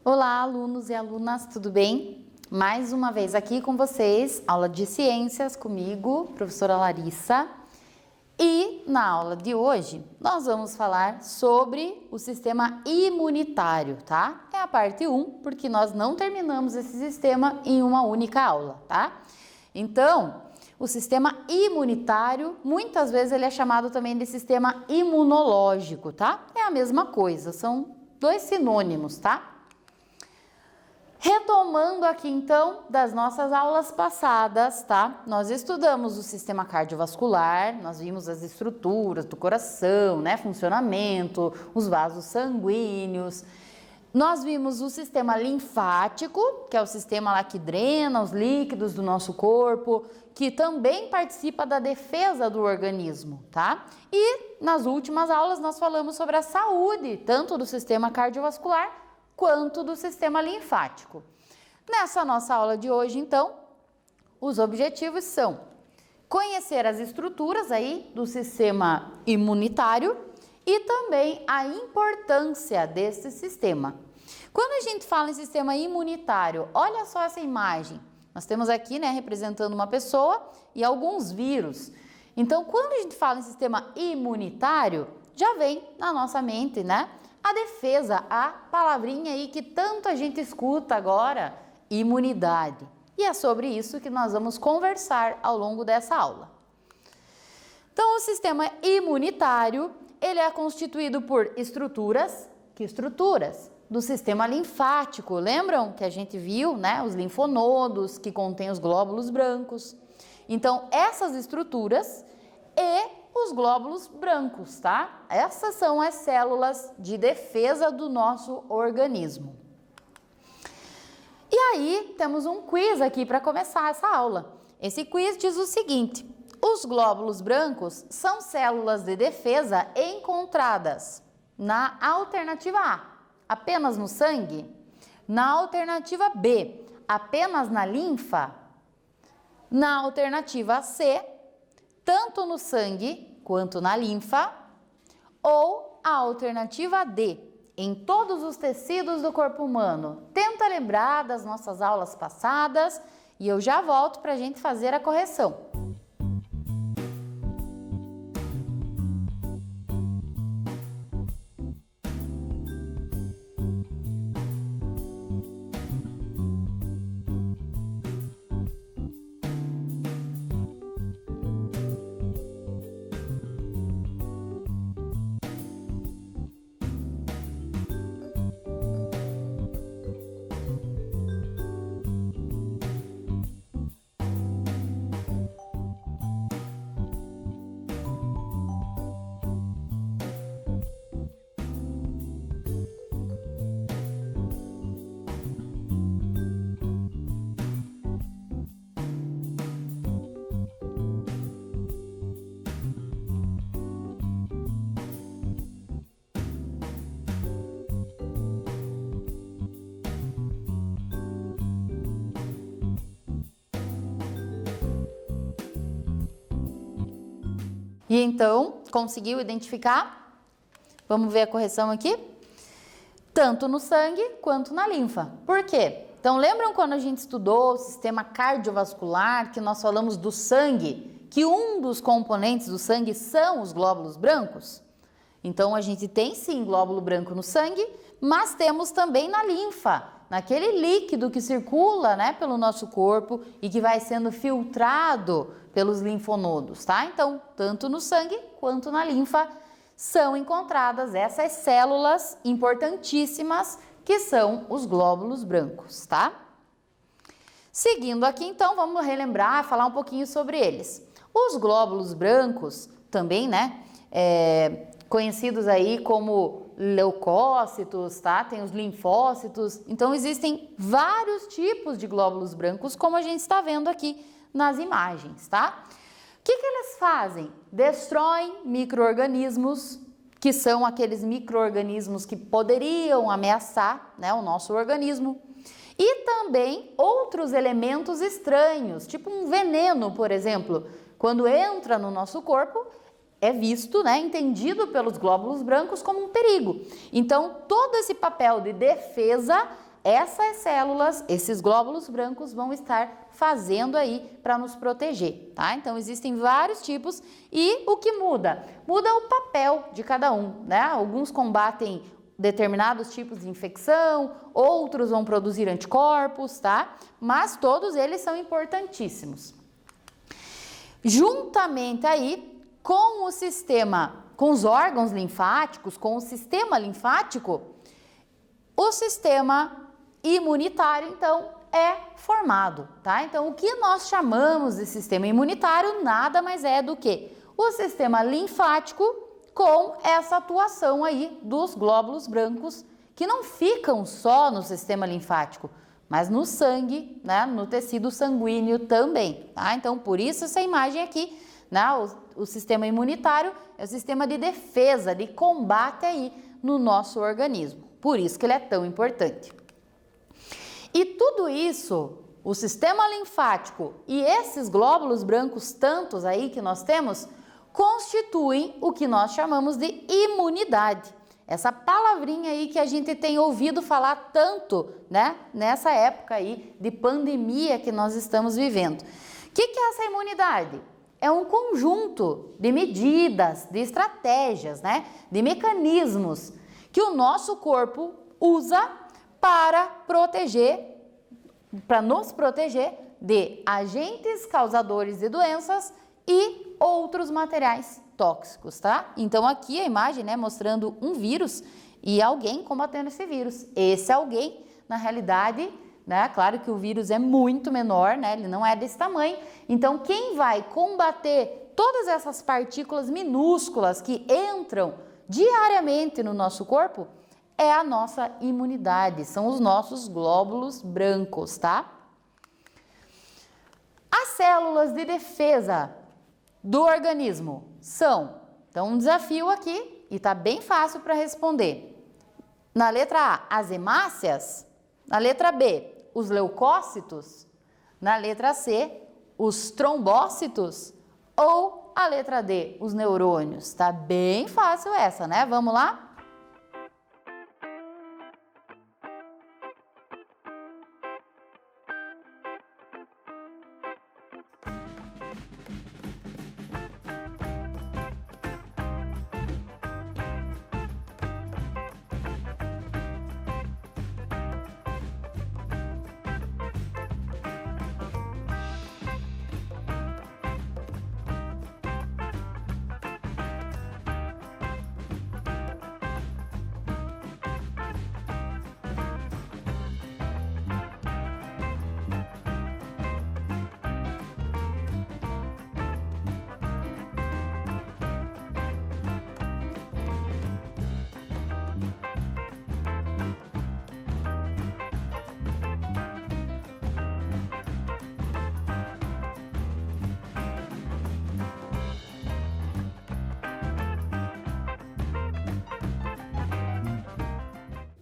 Olá, alunos e alunas, tudo bem? Mais uma vez aqui com vocês, aula de ciências comigo, professora Larissa. E na aula de hoje, nós vamos falar sobre o sistema imunitário, tá? É a parte 1, porque nós não terminamos esse sistema em uma única aula, tá? Então, o sistema imunitário, muitas vezes ele é chamado também de sistema imunológico, tá? É a mesma coisa, são dois sinônimos, tá? Retomando aqui então das nossas aulas passadas, tá? Nós estudamos o sistema cardiovascular, nós vimos as estruturas do coração, né? Funcionamento, os vasos sanguíneos. Nós vimos o sistema linfático, que é o sistema lá que drena os líquidos do nosso corpo, que também participa da defesa do organismo, tá? E nas últimas aulas nós falamos sobre a saúde, tanto do sistema cardiovascular quanto do sistema linfático. Nessa nossa aula de hoje, então, os objetivos são conhecer as estruturas aí do sistema imunitário e também a importância desse sistema. Quando a gente fala em sistema imunitário, olha só essa imagem. Nós temos aqui, né, representando uma pessoa e alguns vírus. Então, quando a gente fala em sistema imunitário, já vem na nossa mente, né? A defesa, a palavrinha aí que tanta gente escuta agora, imunidade. E é sobre isso que nós vamos conversar ao longo dessa aula. Então, o sistema imunitário, ele é constituído por estruturas, que estruturas? Do sistema linfático, lembram que a gente viu, né? Os linfonodos, que contêm os glóbulos brancos. Então, essas estruturas e os glóbulos brancos, tá? Essas são as células de defesa do nosso organismo. E aí, temos um quiz aqui para começar essa aula. Esse quiz diz o seguinte: os glóbulos brancos são células de defesa encontradas na alternativa A, apenas no sangue, na alternativa B, apenas na linfa, na alternativa C, tanto no sangue quanto na linfa, ou a alternativa D, em todos os tecidos do corpo humano. Tenta lembrar das nossas aulas passadas e eu já volto para a gente fazer a correção. E então, conseguiu identificar? Vamos ver a correção aqui? Tanto no sangue quanto na linfa. Por quê? Então, lembram quando a gente estudou o sistema cardiovascular, que nós falamos do sangue, que um dos componentes do sangue são os glóbulos brancos? Então, a gente tem sim glóbulo branco no sangue, mas temos também na linfa, naquele líquido que circula, né, pelo nosso corpo e que vai sendo filtrado pelos linfonodos, tá? Então, tanto no sangue quanto na linfa são encontradas essas células importantíssimas que são os glóbulos brancos, tá? Seguindo aqui, então, vamos relembrar, falar um pouquinho sobre eles. Os glóbulos brancos, também, né, conhecidos aí como leucócitos, tá? Tem os linfócitos. Então, existem vários tipos de glóbulos brancos, como a gente está vendo aqui nas imagens, tá? O que eles fazem? Destroem micro-organismos, que são aqueles micro-organismos que poderiam ameaçar, né, o nosso organismo. E também outros elementos estranhos, tipo um veneno, por exemplo. quando entra no nosso corpo, é visto, né, entendido pelos glóbulos brancos como um perigo. Então, todo esse papel de defesa, essas células, esses glóbulos brancos vão estar fazendo aí para nos proteger, tá? Então, existem vários tipos e o que muda? Muda o papel de cada um, né? Alguns combatem determinados tipos de infecção, outros vão produzir anticorpos, tá? Mas todos eles são importantíssimos. Juntamente aí com o sistema, com os órgãos linfáticos, com o sistema linfático, o sistema imunitário, então, é formado, tá? Então, o que nós chamamos de sistema imunitário nada mais é do que o sistema linfático com essa atuação aí dos glóbulos brancos, que não ficam só no sistema linfático, mas no sangue, né, no tecido sanguíneo também, tá? Então, por isso essa imagem aqui, né, o sistema imunitário é o sistema de defesa, de combate aí no nosso organismo. Por isso que ele é tão importante. E tudo isso, o sistema linfático e esses glóbulos brancos tantos aí que nós temos, constituem o que nós chamamos de imunidade. Essa palavrinha aí que a gente tem ouvido falar tanto, né, nessa época aí de pandemia que nós estamos vivendo. O que é essa imunidade? É um conjunto de medidas, de estratégias, né, de mecanismos que o nosso corpo usa para nos proteger de agentes causadores de doenças e outros materiais tóxicos, tá? Então aqui a imagem, né, mostrando um vírus e alguém combatendo esse vírus. Esse alguém, na realidade, né, claro que o vírus é muito menor, né, ele não é desse tamanho. Então quem vai combater todas essas partículas minúsculas que entram diariamente no nosso corpo é a nossa imunidade, são os nossos glóbulos brancos, tá? As células de defesa do organismo são, então um desafio aqui e tá bem fácil para responder. Na letra A, as hemácias, na letra B, os leucócitos, na letra C, os trombócitos ou a letra D, os neurônios. Tá bem fácil essa, né? Vamos lá?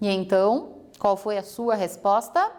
E então, qual foi a sua resposta?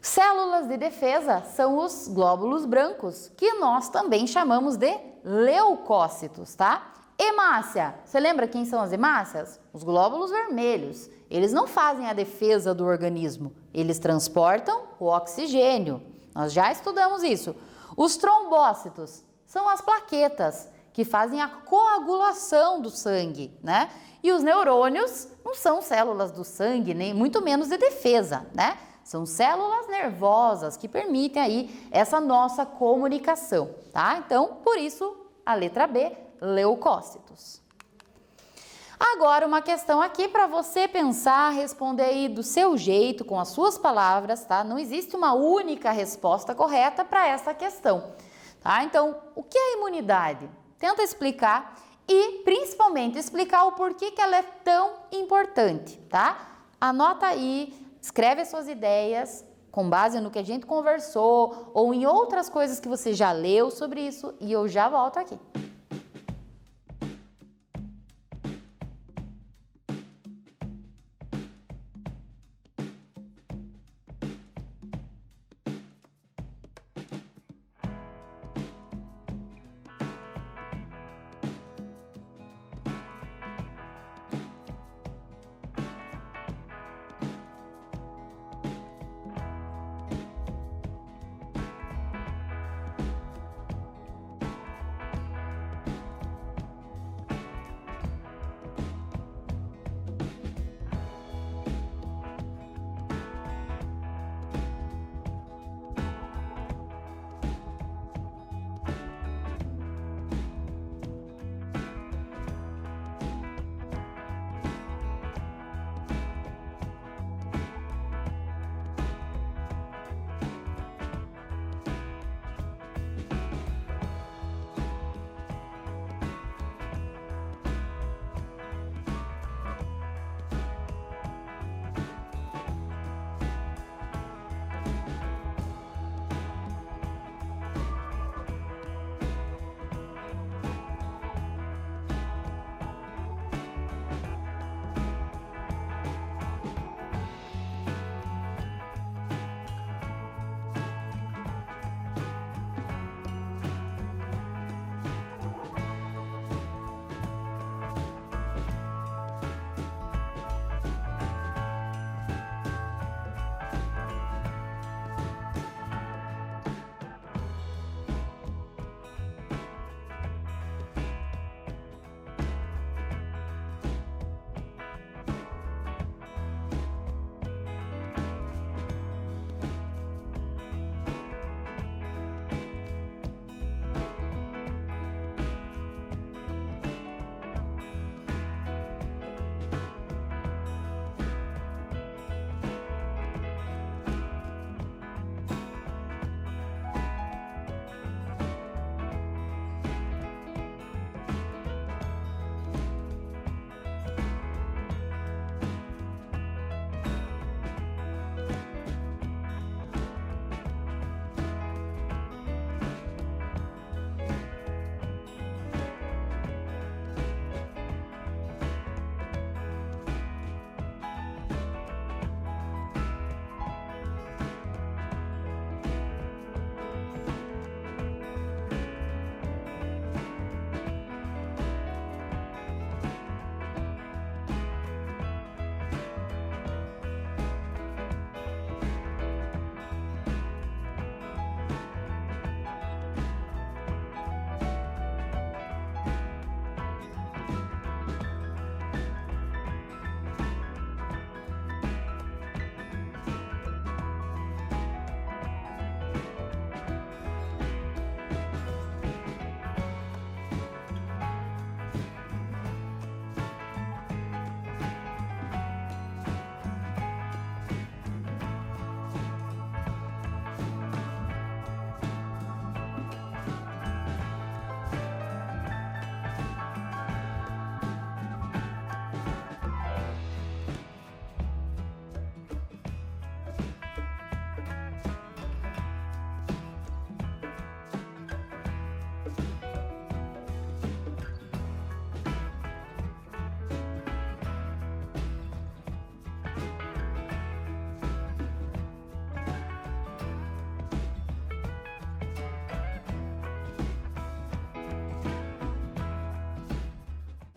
Células de defesa são os glóbulos brancos, que nós também chamamos de leucócitos, tá? Hemácia, você lembra quem são as hemácias? Os glóbulos vermelhos. Eles não fazem a defesa do organismo, eles transportam o oxigênio. Nós já estudamos isso. Os trombócitos são as plaquetas que fazem a coagulação do sangue, né? E os neurônios não são células do sangue, nem muito menos de defesa, né? São células nervosas que permitem aí essa nossa comunicação, tá? Então, por isso, a letra B, leucócitos. Agora, uma questão aqui para você pensar, responder aí do seu jeito, com as suas palavras, tá? Não existe uma única resposta correta para essa questão, tá? Então, o que é a imunidade? Tenta explicar e, principalmente, explicar o porquê que ela é tão importante, tá? Anota aí, escreve as suas ideias com base no que a gente conversou ou em outras coisas que você já leu sobre isso e eu já volto aqui.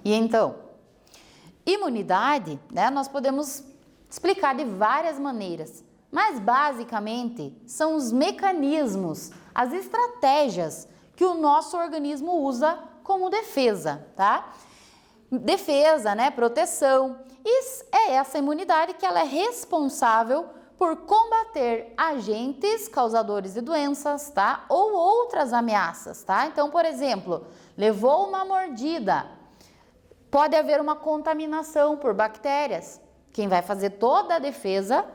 E então, imunidade, né, nós podemos explicar de várias maneiras, mas basicamente são os mecanismos, as estratégias que o nosso organismo usa como defesa, tá? Defesa, né, proteção. E é essa imunidade que ela é responsável por combater agentes causadores de doenças, tá? Ou outras ameaças, tá? Então, por exemplo, levou uma mordida, pode haver uma contaminação por bactérias. Quem vai fazer toda a defesa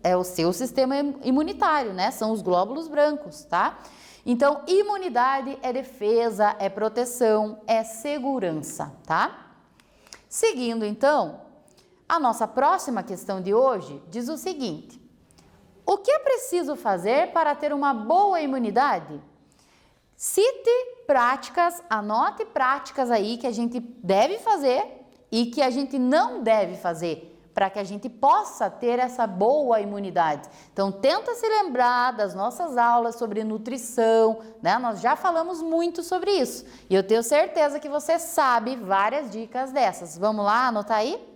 é o seu sistema imunitário, né? São os glóbulos brancos, tá? Então, imunidade é defesa, é proteção, é segurança, tá? Seguindo, então, a nossa próxima questão de hoje diz o seguinte: o que é preciso fazer para ter uma boa imunidade? Cite práticas, anote práticas aí que a gente deve fazer e que a gente não deve fazer para que a gente possa ter essa boa imunidade. Então, tenta se lembrar das nossas aulas sobre nutrição, né? Nós já falamos muito sobre isso e eu tenho certeza que você sabe várias dicas dessas. Vamos lá, anotar aí?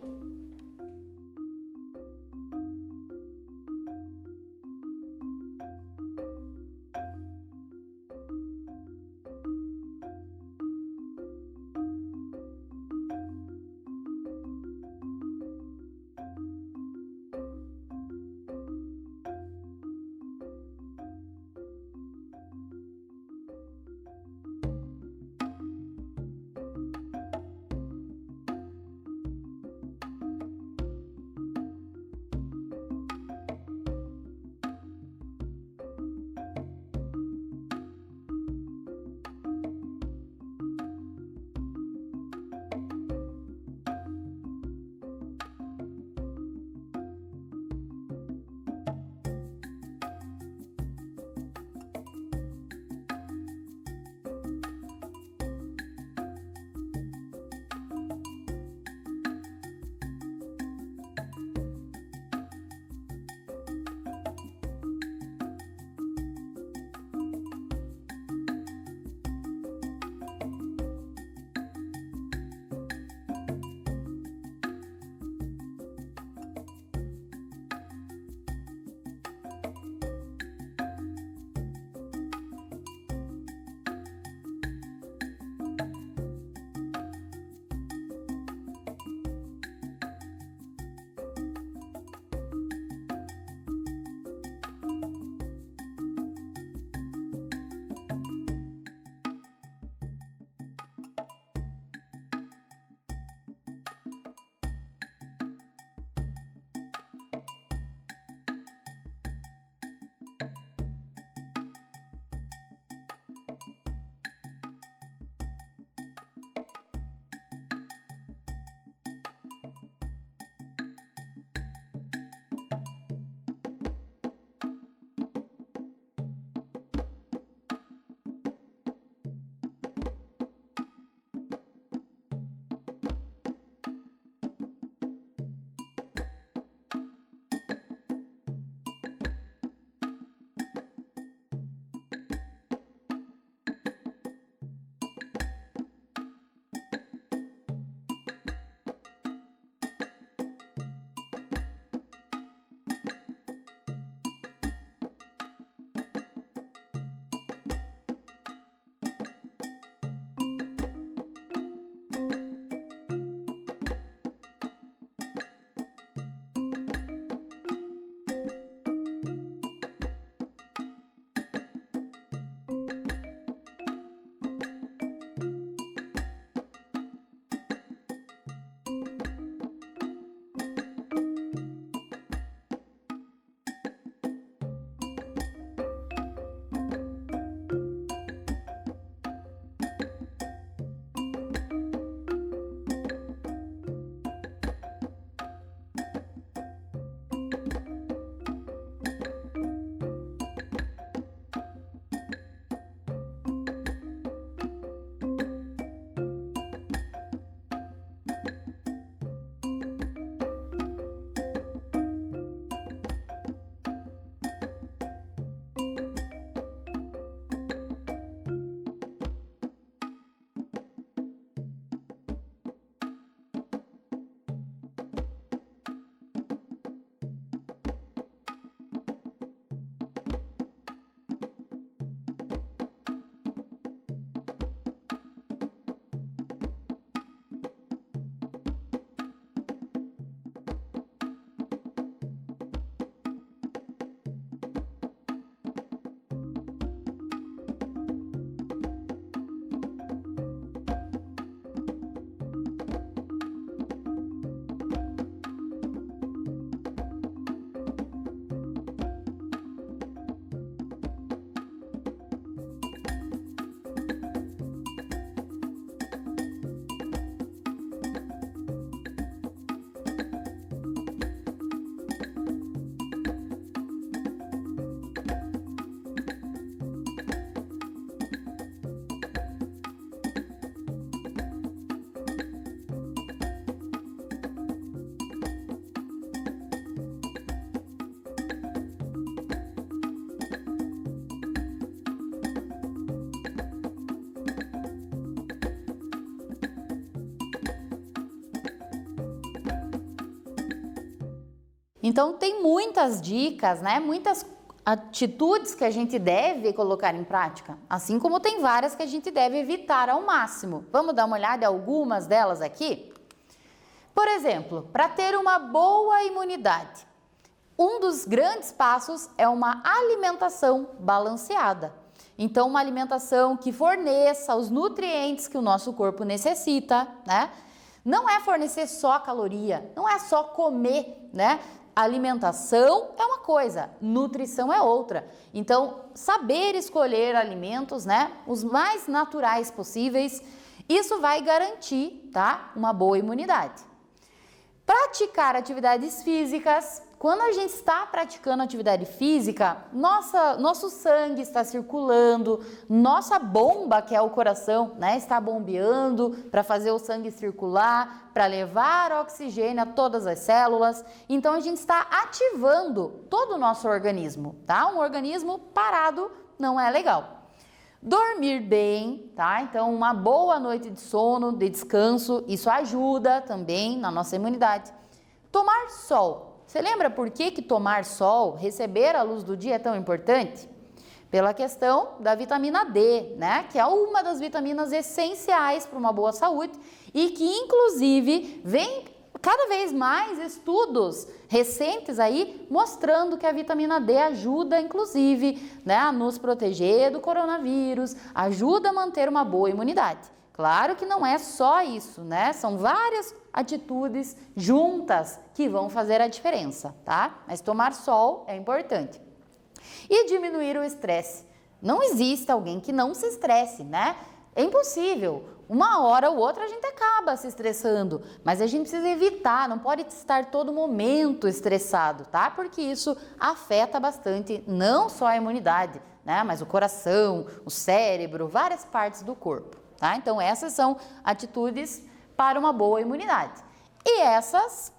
Então, tem muitas dicas, né? Muitas atitudes que a gente deve colocar em prática, assim como tem várias que a gente deve evitar ao máximo. Vamos dar uma olhada em algumas delas aqui? Por exemplo, para ter uma boa imunidade, um dos grandes passos é uma alimentação balanceada. Então, uma alimentação que forneça os nutrientes que o nosso corpo necessita, né? Não é fornecer só caloria, não é só comer, né? Alimentação é uma coisa, nutrição é outra. Então, saber escolher alimentos, né, os mais naturais possíveis, isso vai garantir, tá, uma boa imunidade. Praticar atividades físicas. Quando a gente está praticando atividade física, nosso sangue está circulando, nossa bomba, que é o coração, né, está bombeando para fazer o sangue circular, para levar oxigênio a todas as células. Então, a gente está ativando todo o nosso organismo, tá? Um organismo parado não é legal. Dormir bem, tá? Então, uma boa noite de sono, de descanso, isso ajuda também na nossa imunidade. Tomar sol. Você lembra por que tomar sol, receber a luz do dia é tão importante? Pela questão da vitamina D, né? Que é uma das vitaminas essenciais para uma boa saúde e que, inclusive, vem cada vez mais estudos recentes aí mostrando que a vitamina D ajuda, inclusive, né, a nos proteger do coronavírus, ajuda a manter uma boa imunidade. Claro que não é só isso, né? São várias atitudes juntas que vão fazer a diferença, tá? Mas tomar sol é importante. E diminuir o estresse. Não existe alguém que não se estresse, né? É impossível. Uma hora ou outra a gente acaba se estressando, mas a gente precisa evitar, não pode estar todo momento estressado, tá? Porque isso afeta bastante não só a imunidade, né? Mas o coração, o cérebro, várias partes do corpo, tá? Então essas são atitudes para uma boa imunidade. E essas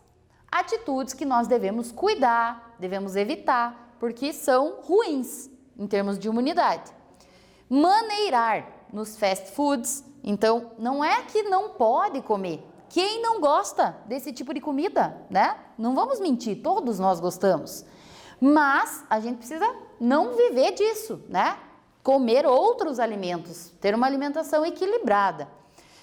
atitudes que nós devemos cuidar, devemos evitar, porque são ruins em termos de imunidade. Maneirar nos fast foods. Então, não é que não pode comer. Quem não gosta desse tipo de comida, né? Não vamos mentir, todos nós gostamos. Mas a gente precisa não viver disso, né? Comer outros alimentos, ter uma alimentação equilibrada.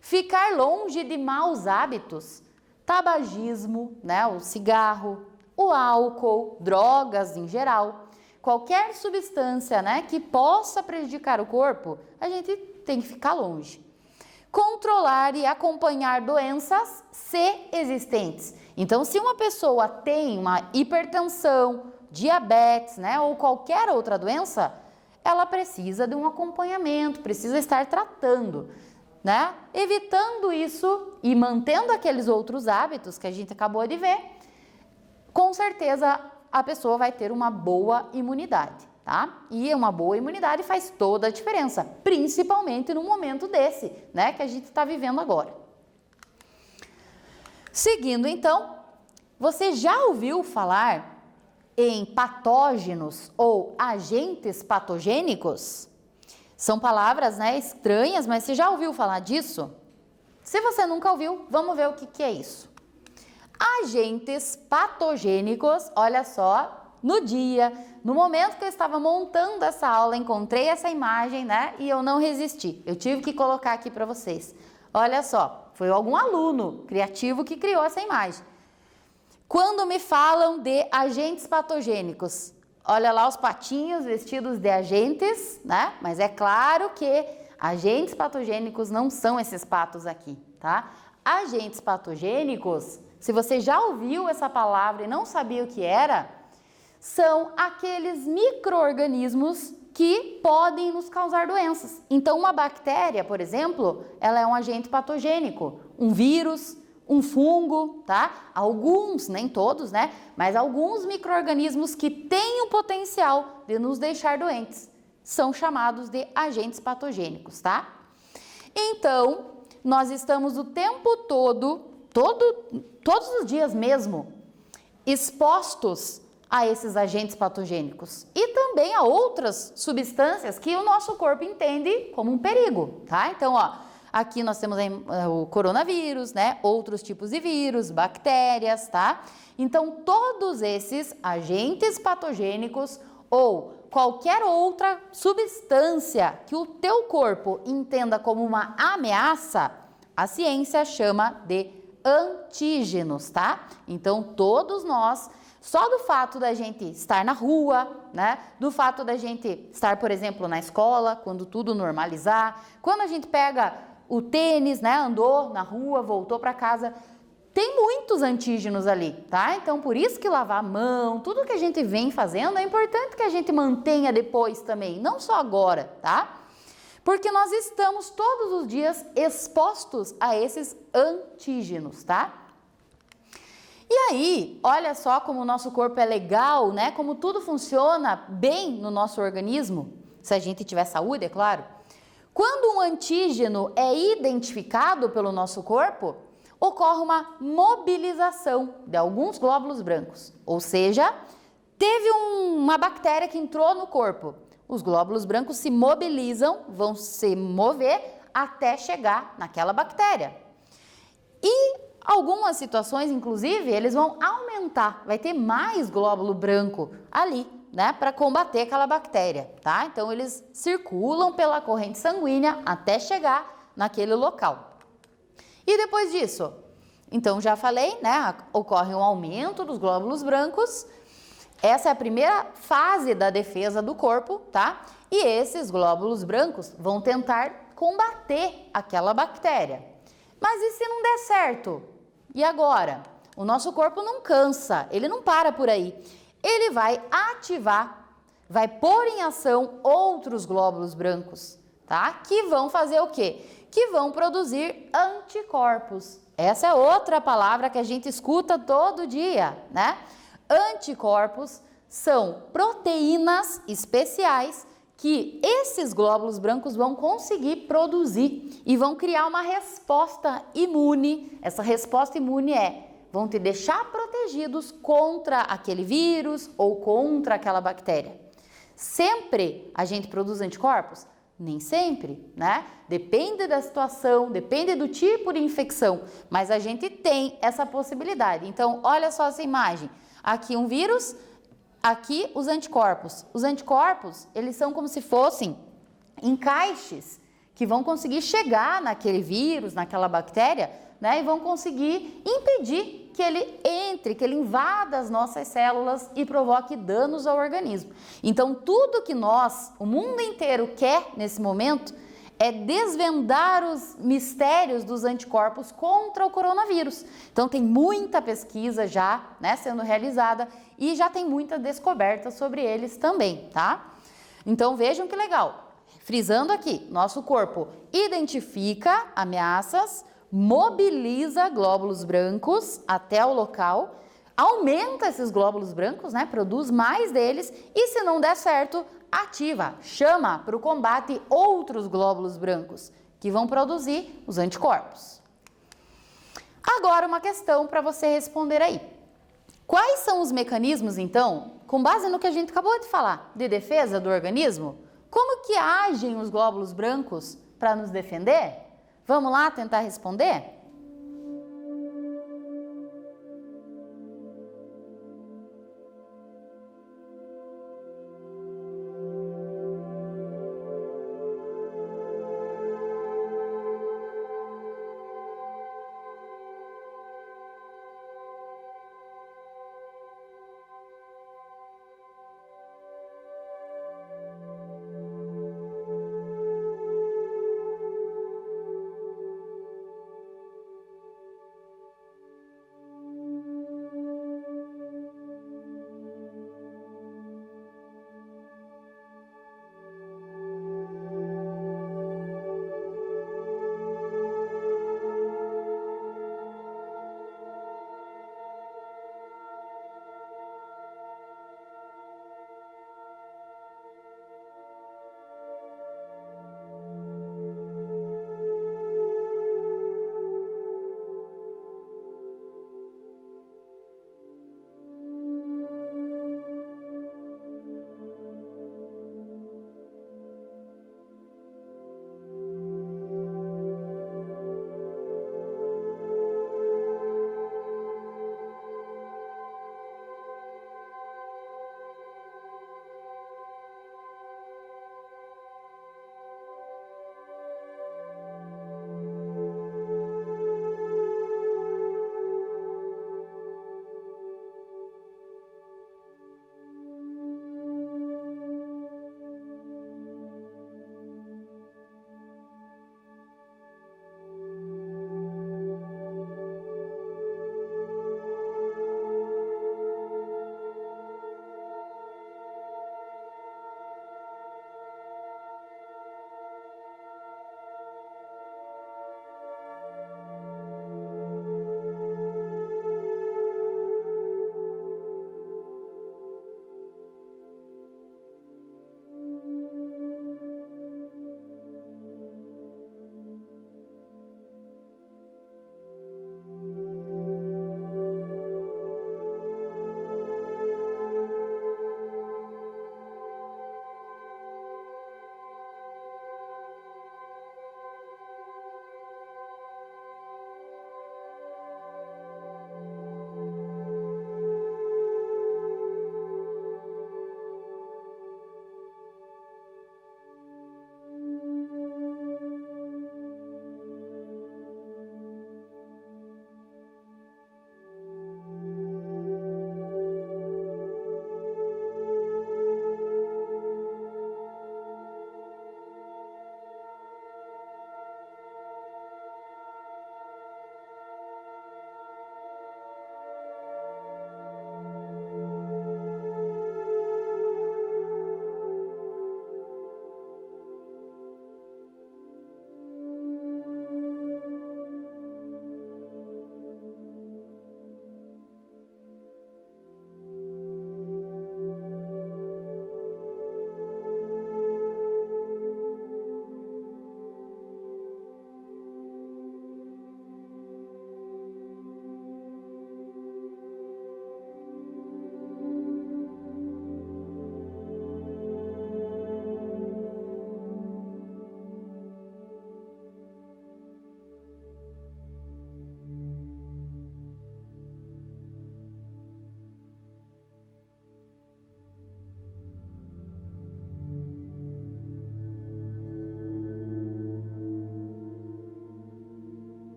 Ficar longe de maus hábitos, tabagismo, né? O cigarro, o álcool, drogas em geral. Qualquer substância, né, que possa prejudicar o corpo, a gente tem que ficar longe. Controlar e acompanhar doenças se existentes. Então, se uma pessoa tem uma hipertensão, diabetes, né, ou qualquer outra doença, ela precisa de um acompanhamento, precisa estar tratando, né? Evitando isso e mantendo aqueles outros hábitos que a gente acabou de ver, com certeza a pessoa vai ter uma boa imunidade, tá? E uma boa imunidade faz toda a diferença, principalmente num momento desse, né, que a gente está vivendo agora. Seguindo, então, você já ouviu falar em patógenos ou agentes patogênicos? São palavras, né, estranhas, mas você já ouviu falar disso? Se você nunca ouviu, vamos ver o que é isso. Agentes patogênicos, olha só, no momento que eu estava montando essa aula, encontrei essa imagem, né, e eu não resisti, eu tive que colocar aqui para vocês. Olha só, foi algum aluno criativo que criou essa imagem. Quando me falam de agentes patogênicos, olha lá os patinhos vestidos de agentes, né, mas é claro que agentes patogênicos não são esses patos aqui, tá? Agentes patogênicos, se você já ouviu essa palavra e não sabia o que era, são aqueles micro-organismos que podem nos causar doenças. Então, uma bactéria, por exemplo, ela é um agente patogênico. Um vírus, um fungo, tá? Alguns, nem todos, né? Mas alguns micro-organismos que têm o potencial de nos deixar doentes são chamados de agentes patogênicos, tá? Então, nós estamos o tempo todo, todos os dias mesmo, expostos a esses agentes patogênicos e também a outras substâncias que o nosso corpo entende como um perigo, tá? Então, ó, Aqui nós temos o coronavírus, né? Outros tipos de vírus, bactérias, tá? Então, todos esses agentes patogênicos ou qualquer outra substância que o teu corpo entenda como uma ameaça, a ciência chama de antígenos, tá? Então, todos nós, só do fato da gente estar na rua, né? Do fato da gente estar, por exemplo, na escola, quando tudo normalizar, quando a gente pega o tênis, né? Andou na rua, voltou para casa, tem muitos antígenos ali, tá? Então, por isso que lavar a mão, tudo que a gente vem fazendo, é importante que a gente mantenha depois também, não só agora, tá? Porque nós estamos todos os dias expostos a esses antígenos, tá? E aí, olha só como o nosso corpo é legal, né? Como tudo funciona bem no nosso organismo, se a gente tiver saúde, é claro. Quando um antígeno é identificado pelo nosso corpo, ocorre uma mobilização de alguns glóbulos brancos, ou seja, teve uma bactéria que entrou no corpo. Os glóbulos brancos se mobilizam, vão se mover até chegar naquela bactéria. E algumas situações, inclusive, eles vão aumentar, vai ter mais glóbulo branco ali, né, para combater aquela bactéria, tá? Então, eles circulam pela corrente sanguínea até chegar naquele local. E depois disso, então já falei, né, ocorre um aumento dos glóbulos brancos. Essa é a primeira fase da defesa do corpo, tá? E esses glóbulos brancos vão tentar combater aquela bactéria. Mas e se não der certo? E agora? O nosso corpo não cansa, ele não para por aí. Ele vai ativar, vai pôr em ação outros glóbulos brancos, tá? Que vão fazer o quê? Que vão produzir anticorpos. Essa é outra palavra que a gente escuta todo dia, né? Anticorpos são proteínas especiais que esses glóbulos brancos vão conseguir produzir e vão criar uma resposta imune. Essa resposta imune vão te deixar protegidos contra aquele vírus ou contra aquela bactéria. Sempre a gente produz anticorpos? Nem sempre, né? Depende da situação, depende do tipo de infecção, mas a gente tem essa possibilidade. Então, olha só essa imagem. Aqui um vírus, aqui os anticorpos. Os anticorpos, eles são como se fossem encaixes que vão conseguir chegar naquele vírus, naquela bactéria, né? E vão conseguir impedir que ele entre, que ele invada as nossas células e provoque danos ao organismo. Então, tudo que nós, o mundo inteiro, quer nesse momento é desvendar os mistérios dos anticorpos contra o coronavírus. Então, tem muita pesquisa já, né, sendo realizada e já tem muita descoberta sobre eles também, tá? Então, vejam que legal. Frisando aqui, nosso corpo identifica ameaças, mobiliza glóbulos brancos até o local, aumenta esses glóbulos brancos, né? Produz mais deles e, se não der certo, ativa, chama para o combate outros glóbulos brancos que vão produzir os anticorpos. Agora, uma questão para você responder aí. Quais são os mecanismos, então, com base no que a gente acabou de falar, de defesa do organismo? Como que agem os glóbulos brancos para nos defender? Vamos lá tentar responder?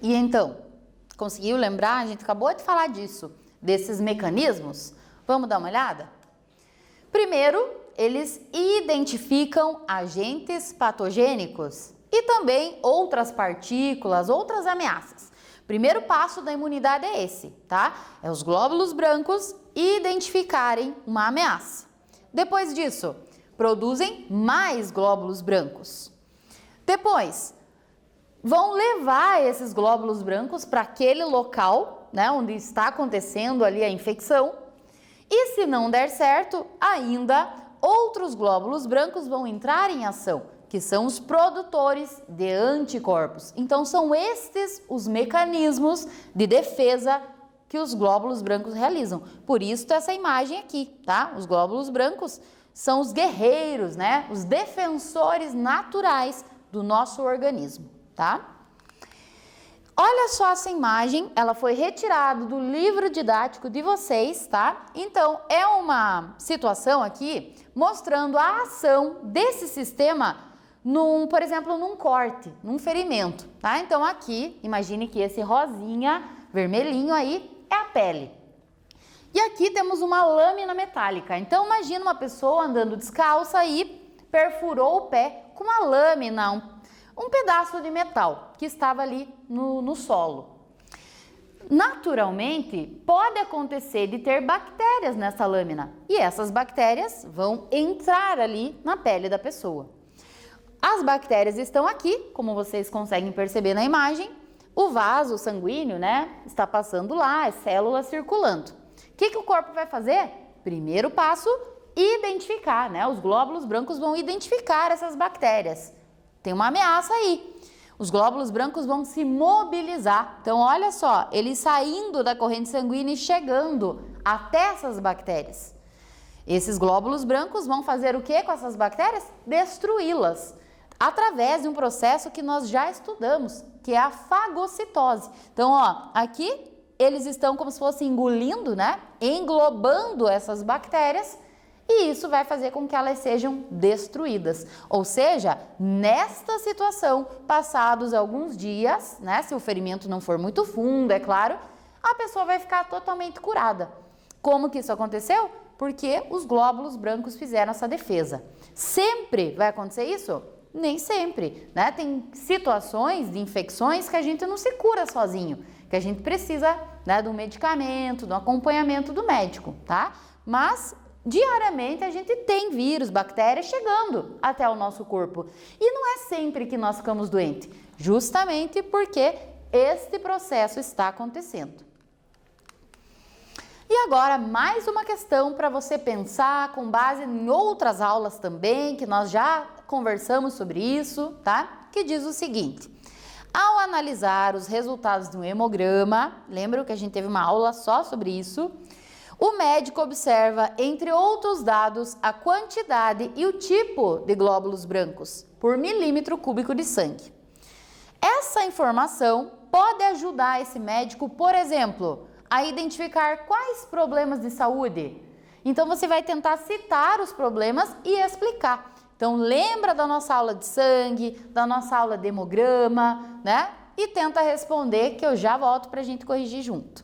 E então, conseguiu lembrar? A gente acabou de falar disso, desses mecanismos. Vamos dar uma olhada? Primeiro, eles identificam agentes patogênicos e também outras partículas, outras ameaças. Primeiro passo da imunidade é esse, tá? É os glóbulos brancos identificarem uma ameaça. Depois disso, produzem mais glóbulos brancos. Depois, vão levar esses glóbulos brancos para aquele local, né, onde está acontecendo ali a infecção. E se não der certo, ainda outros glóbulos brancos vão entrar em ação, que são os produtores de anticorpos. Então, são estes os mecanismos de defesa que os glóbulos brancos realizam. Por isso, essa imagem aqui, tá? Os glóbulos brancos são os guerreiros, né? Os defensores naturais do nosso organismo, tá? Olha só essa imagem, ela foi retirada do livro didático de vocês, tá? Então, é uma situação aqui mostrando a ação desse sistema por exemplo, num corte, num ferimento, tá? Então, aqui, imagine que esse rosinha, vermelhinho aí, é a pele. E aqui temos uma lâmina metálica. Então, imagina uma pessoa andando descalça e perfurou o pé com uma lâmina, um pedaço de metal que estava ali no solo. Naturalmente, pode acontecer de ter bactérias nessa lâmina e essas bactérias vão entrar ali na pele da pessoa. As bactérias estão aqui, como vocês conseguem perceber na imagem. O vaso sanguíneo, né, está passando lá, as células circulando. O que o corpo vai fazer? Primeiro passo, identificar, né? Os glóbulos brancos vão identificar essas bactérias. Tem uma ameaça aí. Os glóbulos brancos vão se mobilizar. Então, olha só, eles saindo da corrente sanguínea e chegando até essas bactérias. Esses glóbulos brancos vão fazer o que com essas bactérias? Destruí-las, através de um processo que nós já estudamos, que é a fagocitose. Então, ó, aqui eles estão como se fossem engolindo, né? Englobando essas bactérias. E isso vai fazer com que elas sejam destruídas. Ou seja, nesta situação, passados alguns dias, né, se o ferimento não for muito fundo, é claro, a pessoa vai ficar totalmente curada. Como que isso aconteceu? Porque os glóbulos brancos fizeram essa defesa. Sempre vai acontecer isso? Nem sempre, né? Tem situações de infecções que a gente não se cura sozinho, que a gente precisa, né, de um medicamento, do acompanhamento do médico, tá? Mas diariamente a gente tem vírus, bactérias chegando até o nosso corpo. E não é sempre que nós ficamos doentes, justamente porque este processo está acontecendo. E agora, mais uma questão para você pensar com base em outras aulas também, que nós já conversamos sobre isso, tá? Que diz o seguinte: ao analisar os resultados do hemograma, lembra que a gente teve uma aula só sobre isso? O médico observa, entre outros dados, a quantidade e o tipo de glóbulos brancos por milímetro cúbico de sangue. Essa informação pode ajudar esse médico, por exemplo, a identificar quais problemas de saúde. Então, você vai tentar citar os problemas e explicar. Então, lembra da nossa aula de sangue, da nossa aula de hemograma, né? E tenta responder, que eu já volto para a gente corrigir junto.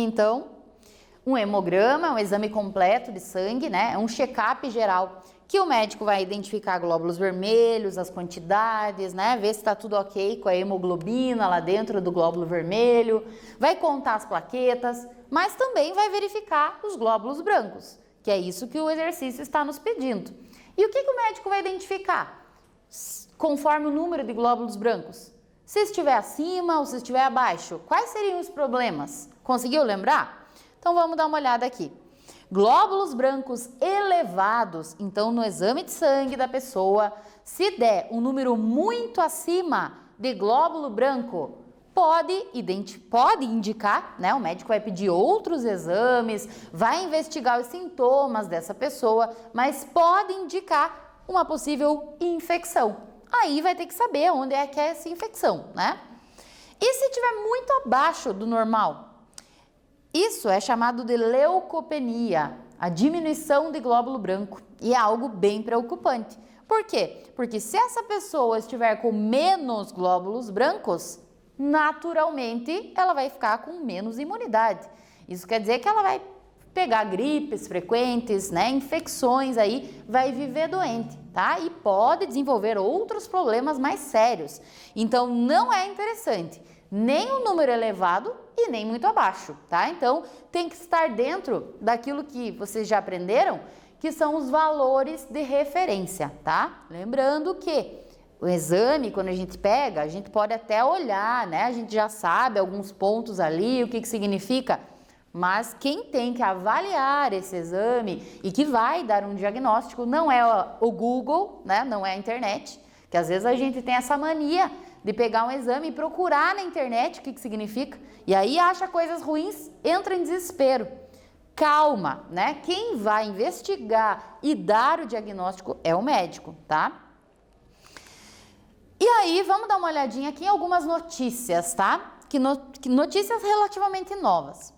Então, um hemograma, um exame completo de sangue, né? É um check-up geral que o médico vai identificar glóbulos vermelhos, as quantidades, né? Ver se está tudo ok com a hemoglobina lá dentro do glóbulo vermelho, vai contar as plaquetas, mas também vai verificar os glóbulos brancos, que é isso que o exercício está nos pedindo. E o que o médico vai identificar? Conforme o número de glóbulos brancos. Se estiver acima ou se estiver abaixo, quais seriam os problemas? Conseguiu lembrar? Então vamos dar uma olhada aqui. Glóbulos brancos elevados, então no exame de sangue da pessoa, se der um número muito acima de glóbulo branco, pode indicar, né? O médico vai pedir outros exames, vai investigar os sintomas dessa pessoa, mas pode indicar uma possível infecção. Aí vai ter que saber onde é que é essa infecção, né? E se estiver muito abaixo do normal? Isso é chamado de leucopenia, a diminuição de glóbulo branco, e é algo bem preocupante. Por quê? Porque se essa pessoa estiver com menos glóbulos brancos, naturalmente ela vai ficar com menos imunidade. Isso quer dizer que ela vai pegar gripes frequentes, né, infecções aí, vai viver doente, tá? E pode desenvolver outros problemas mais sérios. Então não é interessante nem um número elevado e nem muito abaixo, tá? Então tem que estar dentro daquilo que vocês já aprenderam, que são os valores de referência, tá? Lembrando que o exame, quando a gente pega, a gente pode até olhar, né? A gente já sabe alguns pontos ali, o que significa, mas quem tem que avaliar esse exame e que vai dar um diagnóstico não é o Google, né? Não é a internet, que às vezes a gente tem essa mania de pegar um exame e procurar na internet o que significa, e aí acha coisas ruins, entra em desespero. Calma, né? Quem vai investigar e dar o diagnóstico é o médico, tá? E aí, vamos dar uma olhadinha aqui em algumas notícias, tá? Notícias relativamente novas.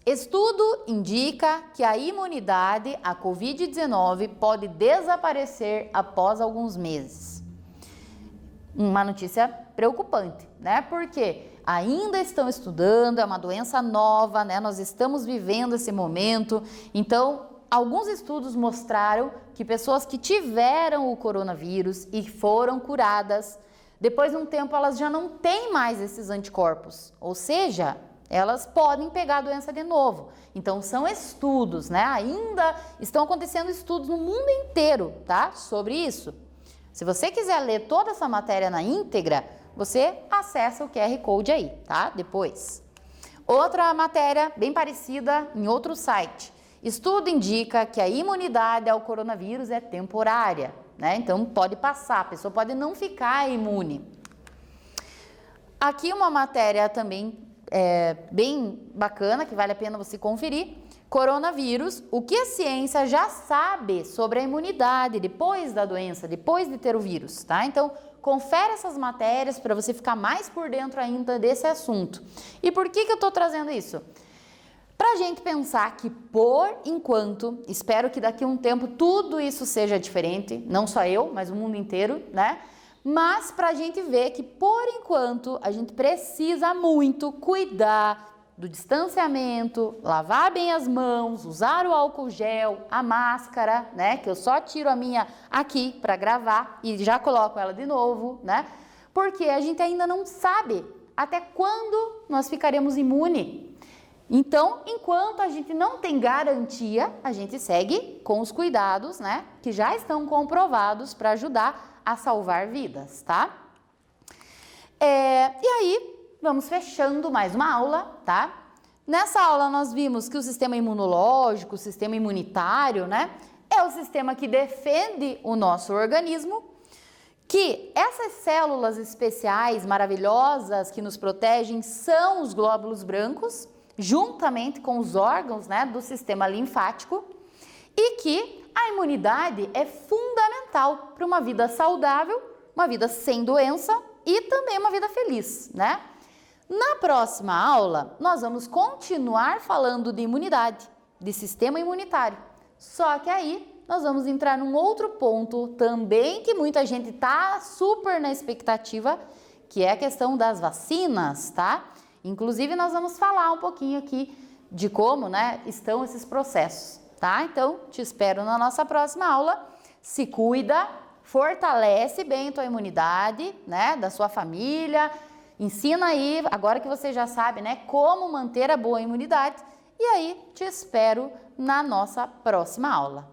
Estudo indica que a imunidade à Covid-19 pode desaparecer após alguns meses. Uma notícia preocupante, né? Porque ainda estão estudando, é uma doença nova, né? Nós estamos vivendo esse momento. Então, alguns estudos mostraram que pessoas que tiveram o coronavírus e foram curadas, depois de um tempo elas já não têm mais esses anticorpos, ou seja, elas podem pegar a doença de novo. Então, são estudos, né? Ainda estão acontecendo estudos no mundo inteiro, tá? Sobre isso. Se você quiser ler toda essa matéria na íntegra, você acessa o QR Code aí, tá? Depois. Outra matéria bem parecida em outro site. Estudo indica que a imunidade ao coronavírus é temporária, né? Então pode passar, a pessoa pode não ficar imune. Aqui uma matéria também bem bacana, que vale a pena você conferir. Coronavírus, o que a ciência já sabe sobre a imunidade depois da doença, depois de ter o vírus, tá? Então, confere essas matérias para você ficar mais por dentro ainda desse assunto. E por que eu estou trazendo isso? Para a gente pensar que, por enquanto, espero que daqui a um tempo tudo isso seja diferente, não só eu, mas o mundo inteiro, né? Mas para a gente ver que, por enquanto, a gente precisa muito cuidar do distanciamento, lavar bem as mãos, usar o álcool gel, a máscara, né? Que eu só tiro a minha aqui para gravar e já coloco ela de novo, né? Porque a gente ainda não sabe até quando nós ficaremos imunes. Então, enquanto a gente não tem garantia, a gente segue com os cuidados, né? Que já estão comprovados para ajudar a salvar vidas, tá? E aí, vamos fechando mais uma aula, tá? Nessa aula nós vimos que o sistema imunológico, o sistema imunitário, né? É o sistema que defende o nosso organismo, que essas células especiais, maravilhosas, que nos protegem, são os glóbulos brancos, juntamente com os órgãos, né, do sistema linfático, e que a imunidade é fundamental para uma vida saudável, uma vida sem doença e também uma vida feliz, né? Na próxima aula, nós vamos continuar falando de imunidade, de sistema imunitário. Só que aí nós vamos entrar num outro ponto também que muita gente tá super na expectativa, que é a questão das vacinas, tá? Inclusive, nós vamos falar um pouquinho aqui de como, né, estão esses processos, tá? Então, te espero na nossa próxima aula. Se cuida, fortalece bem tua imunidade, né, da sua família. Ensina aí, agora que você já sabe, né, como manter a boa imunidade. E aí, te espero na nossa próxima aula.